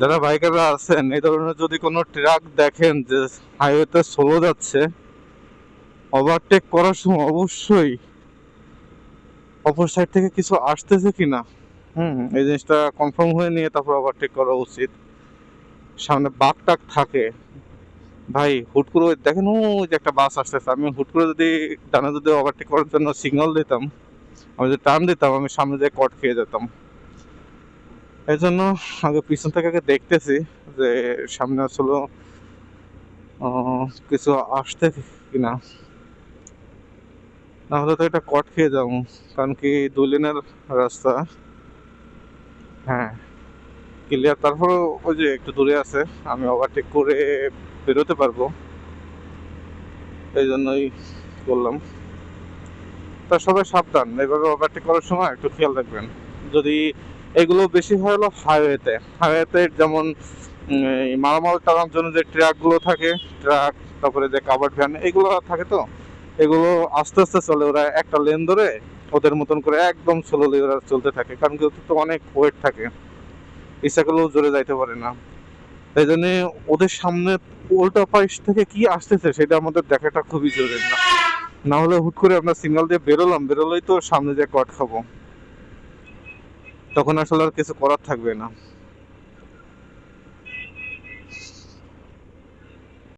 যারা বাইকাররা আছেন, এই ধরনের যদি কোনো ট্রাক দেখেন যে হাইওয়েতে স্লো যাচ্ছে, ওভারটেক করার সময় অবশ্যই অপর সাইড থেকে কিছু আসতেছে কিনা এই জিনিসটা কনফার্ম হয়ে নিয়ে তারপর ওভারটেক করা উচিত। সামনে বাঘ টাক থাকে ভাই, হুট করে দেখেন ওই যে একটা বাস আসতেছে, আমি হুট করে যদি ডানে যদি ওভারটেক করার জন্য সিগন্যাল দিতাম, আমি যদি টার্ন দিতাম, আমি সামনে দিয়ে কট খেয়ে যেতাম। এই জন্য আগে পিছন থেকে আগে দেখতেছি যে সামনে আসলে কিছু আসতে কিনা, নাহলে তো এটা কট খেয়ে যাবো। কারণ কি 2 লেনের রাস্তা। হ্যাঁ, ক্লিয়ার। তারপরে ওই যে একটু দূরে আছে, আমি ওভারটেক করে বেরোতে পারবো, এই জন্যই বললাম। তা সবাই সাবধান, এইভাবে ওভারটেক করার সময় একটু খেয়াল রাখবেন। যদি এগুলো বেশি হয় হলো হাইওয়েতে যেমন এই মালামাল টানার জন্য যে ট্রাকগুলো থাকে, ট্রাক, তারপরে যে কাভার্ড ভ্যান এগুলো থাকে, তো এগুলো আস্তে আস্তে চলে, ওরা একটা লেন ধরে ওদের মতন করে একদম স্লোলি ওরা চলতে থাকে, কারণ কি ওদের তো অনেক ওয়েট থাকে, ইচ্ছা করলেও জোরে যাইতে পারে না। তাই জন্য ওদের সামনে উল্টা পাশ থেকে কি আসতেছে সেটা আমাদের দেখাটা খুবই জরুরি। না না হলে হুট করে আমরা সিগন্যাল দিয়ে বেরোলেই তো সামনে যে কট খাবো, তখন আসলে আর কিছু করার থাকবে না।